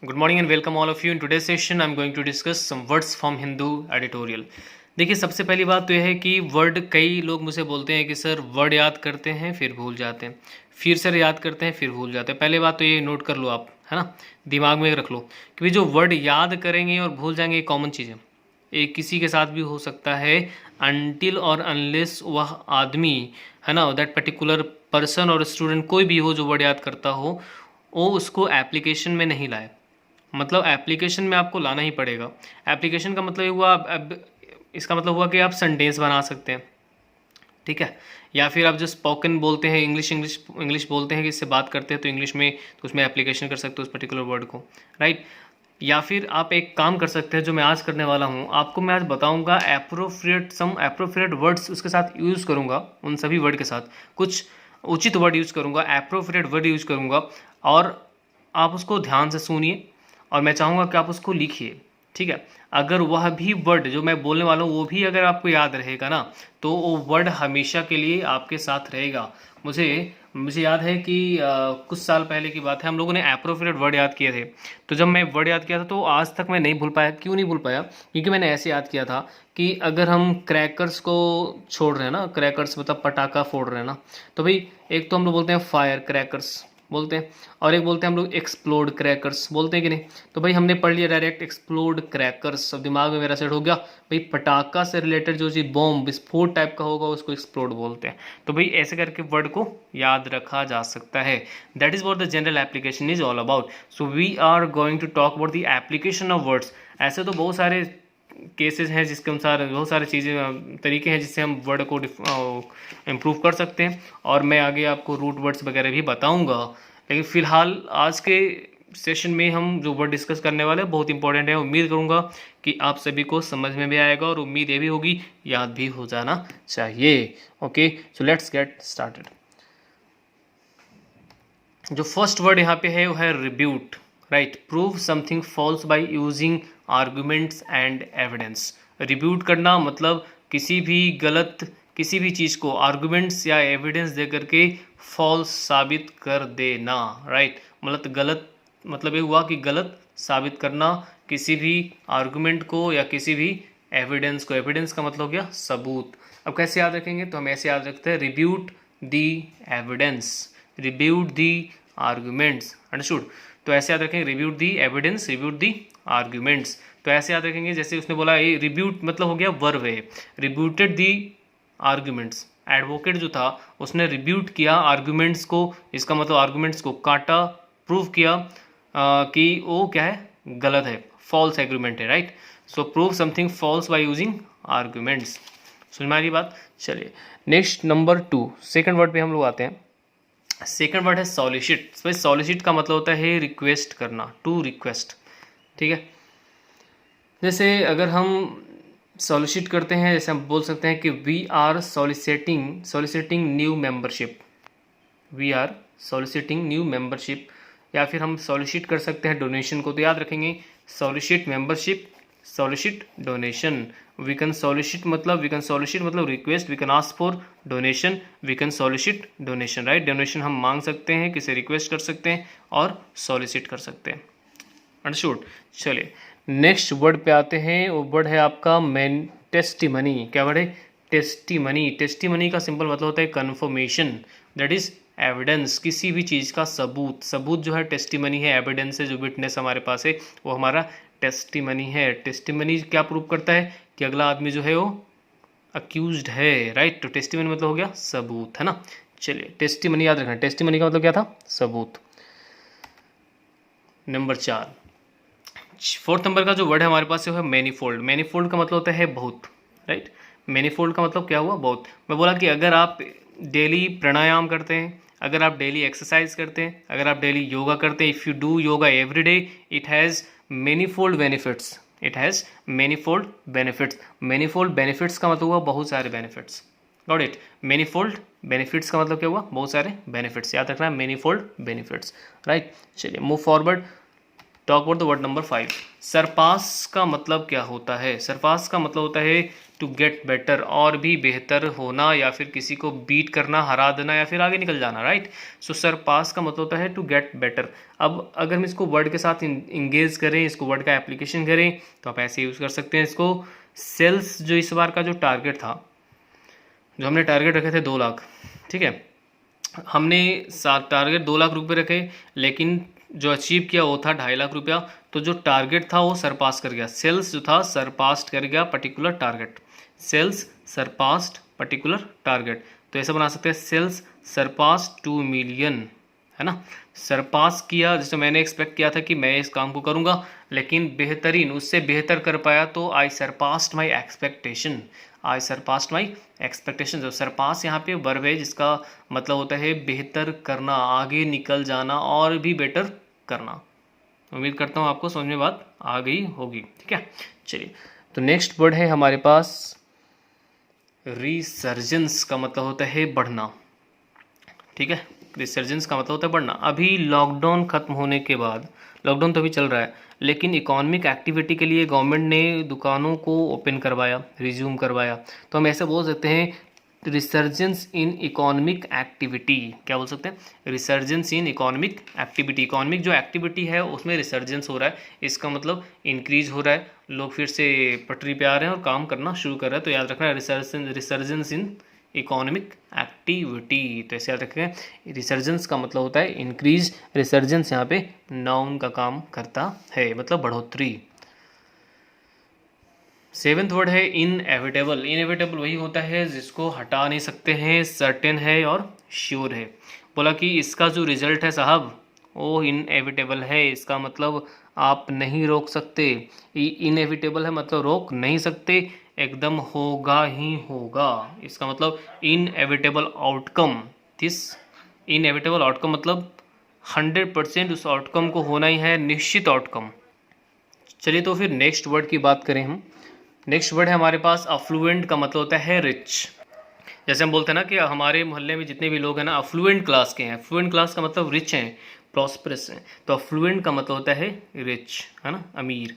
Good morning and welcome all of you. In today's session, I'm going to discuss some words from Hindu editorial. देखिए, सबसे पहली बात तो यह है कि वर्ड, कई लोग मुझे बोलते हैं कि सर वर्ड याद करते हैं फिर भूल जाते हैं, फिर सर याद करते हैं फिर भूल जाते हैं। पहले बात तो ये नोट कर लो आप, है ना, दिमाग में रख लो कि जो वर्ड याद करेंगे और भूल जाएंगे ये कॉमन चीज़ है। एक किसी के साथ भी हो सकता है अनटिल और अनलेस वह आदमी, है ना, दैट पर्टिकुलर पर्सन और स्टूडेंट कोई भी हो जो वर्ड याद करता हो, वो उसको एप्लीकेशन में नहीं लाए। मतलब एप्लीकेशन में आपको लाना ही पड़ेगा। एप्लीकेशन का मतलब ये हुआ, अब इसका मतलब हुआ कि आप सेंटेंस बना सकते हैं, ठीक है, या फिर आप जो स्पोकन बोलते हैं, इंग्लिश बोलते हैं कि इससे बात करते हैं तो इंग्लिश में, तो उसमें एप्लीकेशन कर सकते हो उस पर्टिकुलर वर्ड को, राइट। या फिर आप एक काम कर सकते हैं जो मैं आज करने वाला हूँ, आपको मैं आज बताऊँगा एप्रोप्रिएट वर्ड्स उसके साथ यूज़ करूँगा, उन सभी वर्ड के साथ कुछ उचित वर्ड यूज़ करूँगा, एप्रोप्रिएट वर्ड यूज़ करूँगा, और आप उसको ध्यान से सुनिए और मैं चाहूँगा कि आप उसको लिखिए, ठीक है। अगर वह भी वर्ड जो मैं बोलने वाला हूँ वो भी अगर आपको याद रहेगा ना, तो वो वर्ड हमेशा के लिए आपके साथ रहेगा। मुझे याद है कि कुछ साल पहले की बात है, हम लोगों ने एप्रोप्रिएट वर्ड याद किए थे। तो जब मैं वर्ड याद किया था तो आज तक मैं नहीं भूल पाया। क्यों नहीं भूल पाया? क्योंकि मैंने ऐसे याद किया था कि अगर हम क्रैकर्स को छोड़ रहे हैं ना, क्रैकर्स मतलब पटाखा फोड़ रहे हैं ना, तो भाई एक तो हम लोग बोलते हैं फायर क्रैकर्स बोलते हैं, और एक बोलते हैं हम लोग एक्सप्लोड क्रैकर्स बोलते हैं कि नहीं। तो भाई हमने पढ़ लिया डायरेक्ट एक्सप्लोड क्रैकर्स, सब दिमाग में मेरा सेट हो गया। भाई पटाखा से रिलेटेड जो चीज़ बॉम्ब विस्फोट टाइप का होगा उसको एक्सप्लोड बोलते हैं। तो भाई ऐसे करके वर्ड को याद रखा जा सकता है। That is what the general application is all about. So we are going to talk about the application of words. ऐसे तो बहुत सारे केसेस हैं जिसके अनुसार बहुत सारी चीज़ें तरीके हैं जिससे हम वर्ड को इम्प्रूव कर सकते हैं, और मैं आगे आपको रूट वर्ड्स वगैरह भी बताऊंगा। लेकिन फ़िलहाल आज के सेशन में हम जो वर्ड डिस्कस करने वाले हैं बहुत इंपॉर्टेंट है। उम्मीद करूंगा कि आप सभी को समझ में भी आएगा, और उम्मीद ये भी होगी याद भी हो जाना चाहिए। Okay, so let's get started. जो फर्स्ट वर्ड यहाँ पे है वो है rebut, right. Prove something false by using arguments and evidence. Rebut करना मतलब किसी भी चीज़ को आर्गुमेंट्स या एविडेंस दे करके फॉल्स साबित कर देना, राइट। मतलब ये हुआ कि गलत साबित करना किसी भी आर्गुमेंट को या किसी भी एविडेंस को। एविडेंस का मतलब हो गया सबूत। अब कैसे याद रखेंगे? तो हम ऐसे याद रखते हैं, रिब्यूट दी एविडेंस, रिब्यूट दी आर्गुमेंट्स, अंडरस्टूड। तो ऐसे याद रखेंगे, रिब्यूट दी एविडेंस, रिब्यूट दी आर्गुमेंट्स। तो ऐसे याद रखेंगे जैसे उसने बोला ये रिब्यूट मतलब हो गया वर्ब है, रिब्यूटेड दी आर्गुमेंट्स। एडवोकेट जो था उसने रिब्यूट किया आर्गुमेंट्स को, इसका मतलब आर्गुमेंट्स को काटा, प्रूव किया कि वो क्या है, गलत है, फॉल्स एग्रीमेंट है, right. So prove something false by using arguments. समझ में आ रही बात? चलिए नेक्स्ट नंबर 2, सेकंड वर्ड पे हम लोग आते हैं। सेकंड वर्ड है सॉलिसिट। भाई सॉलिसिट का मतलब होता है रिक्वेस्ट करना, टू रिक्वेस्ट, ठीक है। जैसे अगर हम सॉलिसिट करते हैं, जैसे हम बोल सकते हैं कि we are soliciting new membership, we are soliciting new membership. या फिर हम सॉलिसिट कर सकते हैं डोनेशन को, तो याद रखेंगे solicit membership, solicit donation. We can solicit मतलब request, we can ask for donation, we can solicit donation, right. Donation हम मांग सकते हैं, किसे रिक्वेस्ट कर सकते हैं, और सॉलिसिट कर सकते हैं, अंडरस्टूड। चलिए नेक्स्ट वर्ड पे आते हैं। वो वर्ड है आपका टेस्टिमनी। क्या वर्ड है? टेस्टिमनी। टेस्टिमनी का सिंपल मतलब होता है कन्फर्मेशन, दैट इज एविडेंस, किसी भी चीज़ का सबूत। सबूत जो है टेस्टिमनी है, एविडेंस है, जो विटनेस हमारे पास है वो हमारा टेस्टिमनी है। टेस्टिमनी क्या प्रूव करता है कि अगला आदमी जो है वो अक्यूज्ड है, राइट। तो टेस्टिमनी मतलब हो गया सबूत, है ना। चलिए टेस्टिमनी याद रखना, टेस्टिमनी का मतलब क्या था? सबूत। नंबर 4, फोर्थ नंबर का जो वर्ड है हमारे पास वो है मैनीफोल्ड। मैनीफोल्ड का मतलब होता है बहुत, राइट। मैनीफोल्ड का मतलब क्या हुआ? बहुत। मैं बोला कि अगर आप डेली प्राणायाम करते हैं, अगर आप डेली एक्सरसाइज करते हैं, अगर आप डेली योगा करते हैं, if you do yoga every day, it has manifold benefits, it has manifold benefits. Manifold benefits का मतलब हुआ बहुत सारे benefits, got it. Manifold benefits का मतलब क्या हुआ? बहुत सारे बेनिफिट्स। याद रखना है मैनीफोल्ड बेनिफिट्स, राइट। चलिए move forward. Talk about the word number 5। Surpass का मतलब क्या होता है? सरपास का मतलब होता है टू गेट बेटर, और भी बेहतर होना, या फिर किसी को बीट करना, हरा देना, या फिर आगे निकल जाना, राइट। सो सरपास का मतलब होता है टू गेट बेटर। अब अगर हम इसको वर्ड के साथ इंगेज करें, इसको वर्ड का एप्लीकेशन करें, तो आप ऐसे यूज़ कर सकते हैं इसको। सेल्स जो इस बार का जो टारगेट था, जो हमने टारगेट रखे थे 2 लाख, ठीक है, हमने टारगेट 2 लाख रुपए रखे, लेकिन जो अचीव किया वो था 2.5 लाख रुपया। तो जो टारगेट था वो सरपास कर गया, सेल्स जो था सरपास्ट कर गया particular target, sales surpassed particular target. तो ऐसा बना सकते हैं, सेल्स सरपास्ट 2 मिलियन, है ना। सरपास किया, जैसे मैंने एक्सपेक्ट किया था कि मैं इस काम को करूंगा, लेकिन बेहतरीन, उससे बेहतर कर पाया, तो I surpassed my expectation, I surpassed my expectation. जो सरपास यहाँ पे वर्ब है जिसका मतलब होता है बेहतर करना, आगे निकल जाना और भी बेटर करना। उम्मीद करता हूँ आपको समझ में बात आ गई होगी, ठीक है। चलिए, तो नेक्स्ट वर्ड है हमारे पास रिसर्जेंस का मतलब होता है बढ़ना, ठीक है। रिसर्जेंस का मतलब होता है बढ़ना। अभी लॉकडाउन खत्म होने के बाद, लॉकडाउन तो अभी चल रहा है, लेकिन इकोनॉमिक एक्टिविटी के लिए गवर्नमेंट ने दुकानों को ओपन करवाया, रिज्यूम करवाया। तो हम ऐसे बोल सकते हैं रिसर्जेंस इन इकोनॉमिक एक्टिविटी। क्या बोल सकते हैं? Resurgence in economic activity. Economic जो एक्टिविटी है उसमें रिसर्जेंस हो रहा है, इसका मतलब इंक्रीज हो रहा है, लोग फिर से पटरी पे आ रहे हैं और काम करना शुरू कर रहे हैं। तो याद रखना, रिसर्जेंस इन इकोनॉमिक एक्टिविटी। तो ऐसे याद रखें, रिसर्जेंस का मतलब होता है इंक्रीज, रिसर्जेंस यहाँ पे नाउन का काम करता है, मतलब बढ़ोतरी। 7th वर्ड है इनएविटेबल। इनएविटेबल वही होता है जिसको हटा नहीं सकते हैं, सर्टेन है और श्योर है। बोला कि इसका जो रिजल्ट है साहब वो इनएविटेबल है, इसका मतलब आप नहीं रोक सकते। इनएविटेबल है मतलब रोक नहीं सकते, एकदम होगा ही होगा। इसका मतलब inevitable outcome, this inevitable outcome मतलब 100% उस आउटकम को होना ही है, निश्चित आउटकम। चलिए, तो फिर नेक्स्ट वर्ड की बात करें हम। नेक्स्ट वर्ड है हमारे पास अफ्लुएंट का मतलब होता है रिच। जैसे हम बोलते हैं ना कि हमारे मोहल्ले में जितने भी लोग हैं ना अफ्लुएंट क्लास के हैं, अफ्लुएंट क्लास का मतलब रिच हैं, प्रॉस्परस हैं। तो अफ्लुएंट का मतलब होता है रिच, है ना, अमीर।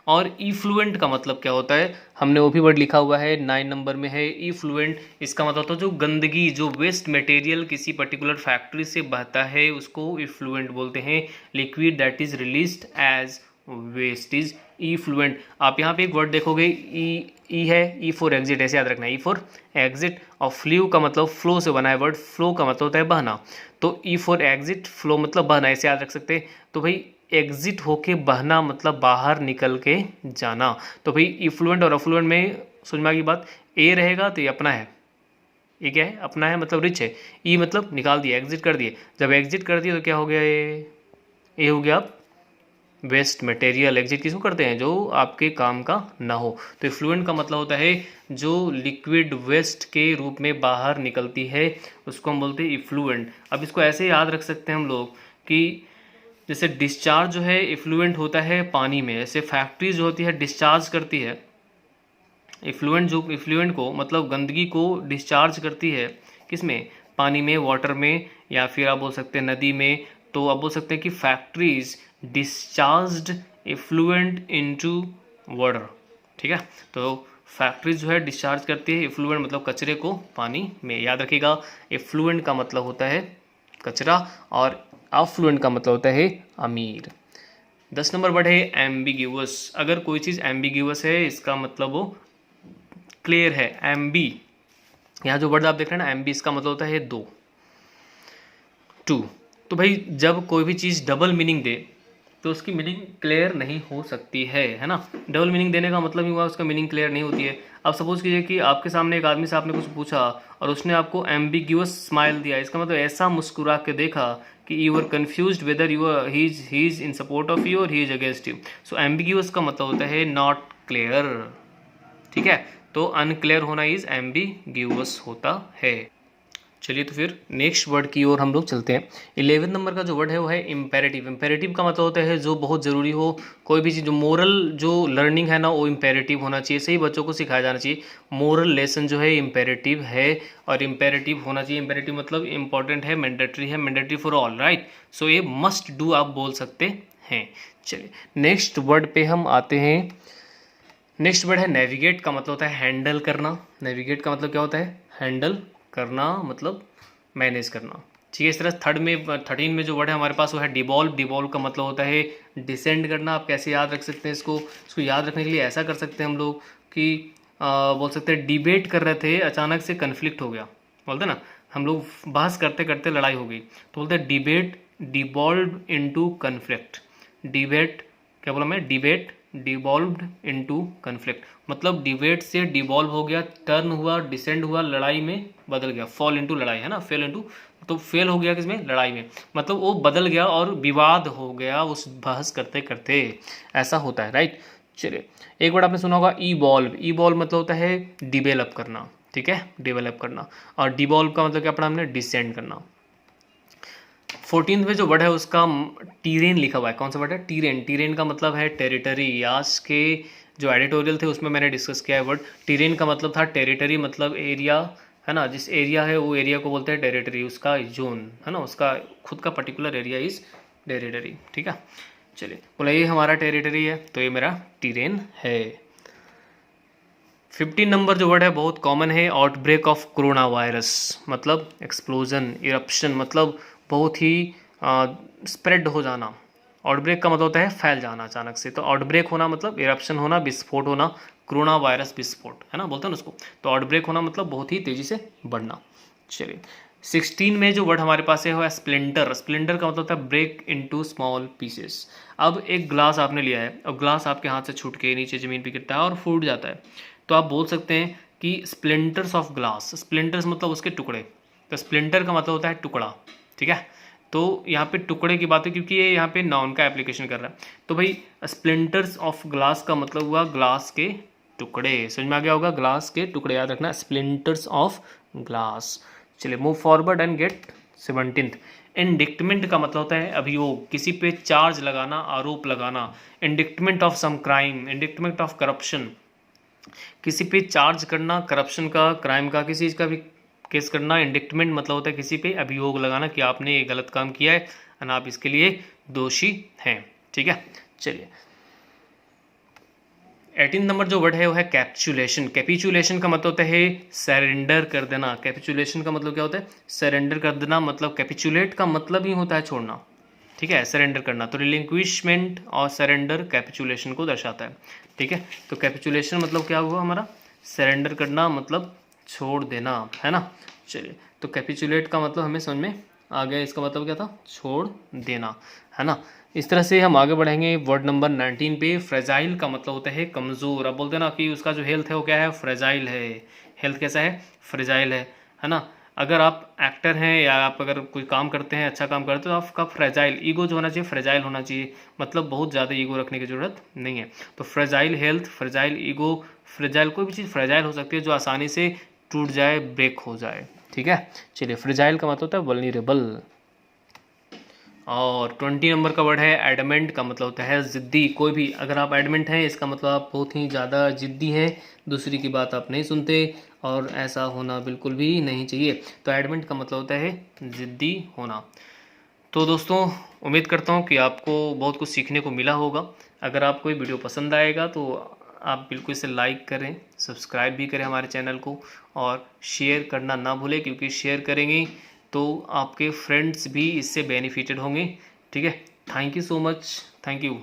और इफ्लुएंट का मतलब क्या होता है, हमने वो भी वर्ड लिखा हुआ है 9 नंबर में है। इफ्लुएंट, इसका मतलब होता है जो गंदगी, जो वेस्ट मटेरियल किसी पर्टिकुलर फैक्ट्री से बहता है उसको इफ्लुएंट बोलते हैं। Liquid that is released as waste is effluent. आप यहाँ पे एक वर्ड देखोगे, ई है, ई फॉर एग्जिट, ऐसे याद रखना, ई फॉर एग्जिट। और फ्लू का मतलब फ्लो से बना है वर्ड, फ्लो का मतलब होता है बहना। तो ई फॉर एग्जिट, फ्लो मतलब बहना, ऐसे याद रख सकते हैं। तो भाई एग्जिट होके बहना मतलब बाहर निकल के जाना। तो भाई इफ्लुएंट और अफ्लुएंट में समझ में आ गई बात। ए रहेगा तो ये अपना है, ये क्या है, अपना है मतलब रिच है। ई मतलब निकाल दिया, एग्जिट कर दिए। जब एग्जिट कर दिया तो क्या हो गया, ये हो गया वेस्ट मटेरियल। एग्जिट किसको करते हैं, जो आपके काम का ना हो। तो इफ्लुएंट का मतलब होता है जो लिक्विड वेस्ट के रूप में बाहर निकलती है, उसको हम बोलते हैं इफ्लुएंट। अब इसको ऐसे याद रख सकते हैं हम लोग कि जैसे डिस्चार्ज जो है इफ्लुएंट होता है पानी में, ऐसे फैक्ट्री जो होती है डिस्चार्ज करती है। इफ्लुएंट को मतलब गंदगी को डिस्चार्ज करती है किस में, पानी में, वाटर में, या फिर आप बोल सकते हैं नदी में। तो आप बोल सकते हैं कि factories discharged effluent into water, ठीक है। तो फैक्ट्रीज जो है डिस्चार्ज करती है इफ्लुएंट मतलब कचरे को पानी में। याद रखिएगा, इफ्लुएंट का मतलब होता है कचरा और अफ्लुएंट का मतलब होता है अमीर। 10 नंबर वर्ड है एम्बिग्यूअस। अगर कोई चीज़ एम्बिग्यूअस है इसका मतलब वो क्लियर है। एम्बी, यहाँ जो वर्ड आप देख रहे हैं ना एम्बी, इसका मतलब होता है दो, टू। तो भाई जब कोई भी चीज़ डबल मीनिंग दे तो उसकी मीनिंग क्लियर नहीं हो सकती है ना। डबल मीनिंग देने का मतलब ही हुआ उसका मीनिंग क्लियर नहीं होती है। अब सपोज कीजिए कि आपके सामने एक आदमी से आपने कुछ पूछा और उसने आपको एम्बिग्यूअस स्माइल दिया, इसका मतलब ऐसा मुस्कुरा के देखा कि you are confused whether he is in support of you or he is against you. So ambiguous का मतलब होता है नॉट क्लियर, ठीक है। तो अनक्लियर होना इज एम्बिग्यूअस होता है। चलिए, तो फिर नेक्स्ट वर्ड की ओर हम लोग चलते हैं। 11 नंबर का जो वर्ड है वो है इम्पेरेटिव। इम्पेरेटिव का मतलब होता है जो बहुत ज़रूरी हो, कोई भी चीज़, जो मोरल जो लर्निंग है ना वो इम्पेरेटिव होना चाहिए, सही बच्चों को सिखाया जाना चाहिए। मोरल लेसन जो है इम्पेरेटिव है और इम्पेरेटिव होना चाहिए। इम्पेरेटिव मतलब इंपॉर्टेंट है, मैंडेटरी है, मैंडेटरी फॉर ऑल, राइट। सो ये मस्ट डू आप बोल सकते हैं। चलिए नेक्स्ट वर्ड पे हम आते हैं। नेक्स्ट वर्ड है नेविगेट का मतलब होता है हैंडल करना। नेविगेट का मतलब क्या होता है? हैंडल करना, मतलब मैनेज करना। ठीक है, इस तरह 13 में जो वर्ड है हमारे पास वो है डिवॉल्व। डिवॉल्व का मतलब होता है डिसेंड करना। आप कैसे याद रख सकते हैं इसको याद रखने के लिए ऐसा कर सकते हैं हम लोग कि बोल सकते हैं डिबेट कर रहे थे, अचानक से कन्फ्लिक्ट हो गया, बोलते हैं ना, हम लोग बहस करते करते लड़ाई हो गई तो बोलते हैं debate devolve into conflict. Debate क्या बोला मैं? डिबेट डिवॉल्व्ड इनटू कन्फ्लिक्ट, मतलब डिबेट से डिवॉल्व हो गया, टर्न हुआ, डिसेंड हुआ, लड़ाई में बदल गया। फॉल इनटू लड़ाई है ना, फेल इनटू, तो फेल हो गया किसमें? लड़ाई में, मतलब वो बदल गया और विवाद हो गया उस बहस करते करते, ऐसा होता है, राइट। चलिए एक वर्ड आपने सुना होगा इवॉल्व। इवॉल्व मतलब होता है डिवेलप करना, ठीक है, डेवलप करना। और डिवॉल्व का मतलब क्या पढ़ा हमने? डिसेंड करना। 14th में जो वर्ड है उसका टीरेन लिखा हुआ है। कौन सा वर्ड है? टीरेन। टीरेन का मतलब है टेरिटरी। आज के जो एडिटोरियल थे उसमें मैंने डिस्कस किया है वर्ड। टीरेन का मतलब था टेरिटरी, मतलब एरिया, है ना, जिस एरिया है वो एरिया को बोलते हैं टेरिटरी, उसका जोन है ना, उसका खुद का पर्टिकुलर एरिया इज टेरिटरी, ठीक है। चलिए बोला ये हमारा टेरिटरी है तो ये मेरा टीरेन है। 15 नंबर जो वर्ड है बहुत कॉमन है, आउटब्रेक ऑफ कोरोना वायरस, मतलब एक्सप्लोजन, इरप्शन, मतलब बहुत ही स्प्रेड हो जाना। आउटब्रेक का मतलब होता है फैल जाना अचानक से, तो आउटब्रेक होना मतलब इरप्शन होना, विस्फोट होना, कोरोना वायरस विस्फोट, है ना, बोलते हैं ना उसको। तो आउटब्रेक होना मतलब बहुत ही तेज़ी से बढ़ना। चलिए 16 में जो वर्ड हमारे पास है वो है स्प्लिंटर। स्प्लिंटर का मतलब होता है ब्रेक इनटू स्मॉल पीसेस। अब एक ग्लास आपने लिया है और ग्लास आपके हाथ से छूट के नीचे ज़मीन पे गिरता है और फूट जाता है, तो आप बोल सकते हैं कि स्प्लिंटर्स ऑफ ग्लास। स्प्लिंटर्स मतलब उसके टुकड़े, तो स्प्लिंटर का मतलब होता है टुकड़ा, ठीक है। तो यहाँ पे टुकड़े की बात है क्योंकि ये यहाँ पे नाउन का एप्लीकेशन कर रहा है, तो भाई स्प्लिंटर्स ऑफ ग्लास का मतलब हुआ ग्लास के टुकड़े। समझ में आ गया होगा, ग्लास के टुकड़े याद रखना, स्प्लिंटर्स ऑफ ग्लास। चलिए move forward and get 17th। Indictment का मतलब होता है अभियोग, किसी पे चार्ज लगाना, आरोप लगाना। Indictment of some crime, indictment of corruption, किसी पे चार्ज करना, करप्शन का, क्राइम का, किसी चीज़ का भी केस करना। इंडिक्टमेंट मतलब होता है किसी पे अभियोग लगाना कि आपने ये गलत काम किया है और आप इसके लिए दोषी हैं, ठीक है। चलिए 18 नंबर जो वर्ड है वो है कैप्चुलेशन। कैपिचुलेशन का मतलब होता है सरेंडर कर देना। कैपिचुलेशन का मतलब क्या होता है? सरेंडर कर देना, मतलब कैपिचुलेट का मतलब ही होता है छोड़ना, ठीक है, सरेंडर करना। तो रिलिंक्विशमेंट और सरेंडर कैपिचुलेशन को दर्शाता है, ठीक है। तो कैपिचुलेशन मतलब क्या हुआ हमारा? सरेंडर करना, मतलब छोड़ देना, है ना। चलिए तो कैपिचुलेट का मतलब हमें समझ में आ गया, इसका मतलब क्या था? छोड़ देना, है ना। इस तरह से हम आगे बढ़ेंगे वर्ड नंबर 19 पे। फ्रेजाइल का मतलब होता है कमज़ोर। अब बोलते हैं ना कि उसका जो हेल्थ है वो क्या है? फ्रेजाइल है। हेल्थ कैसा है? फ्रेजाइल है ना। अगर आप एक्टर हैं या आप अगर कोई काम करते हैं, अच्छा काम करते हो, तो आपका फ्रेजाइल ईगो जो होना चाहिए, फ्रेजाइल होना चाहिए, मतलब बहुत ज़्यादा ईगो रखने की ज़रूरत नहीं है। तो fragile health, fragile ego, fragile कोई भी चीज़ फ्रेजाइल हो सकती है जो आसानी से टूट जाए, ब्रेक हो जाए, ठीक है। चलिए फ्रेजाइल का मतलब होता है वल्नरेबल। और 20 नंबर का वर्ड है एडमेंट का मतलब होता है ज़िद्दी। कोई भी अगर आप एडमेंट हैं इसका मतलब आप बहुत ही ज़्यादा ज़िद्दी हैं, दूसरी की बात आप नहीं सुनते, और ऐसा होना बिल्कुल भी नहीं चाहिए। तो एडमेंट का मतलब होता है ज़िद्दी होना। तो दोस्तों उम्मीद करता हूँ कि आपको बहुत कुछ सीखने को मिला होगा। अगर आपको ये वीडियो पसंद आएगा तो आप बिल्कुल इसे लाइक करें, सब्सक्राइब भी करें हमारे चैनल को, और शेयर करना ना भूलें, क्योंकि शेयर करेंगे तो आपके फ्रेंड्स भी इससे बेनिफिटेड होंगे, ठीक है। Thank you so much, thank you.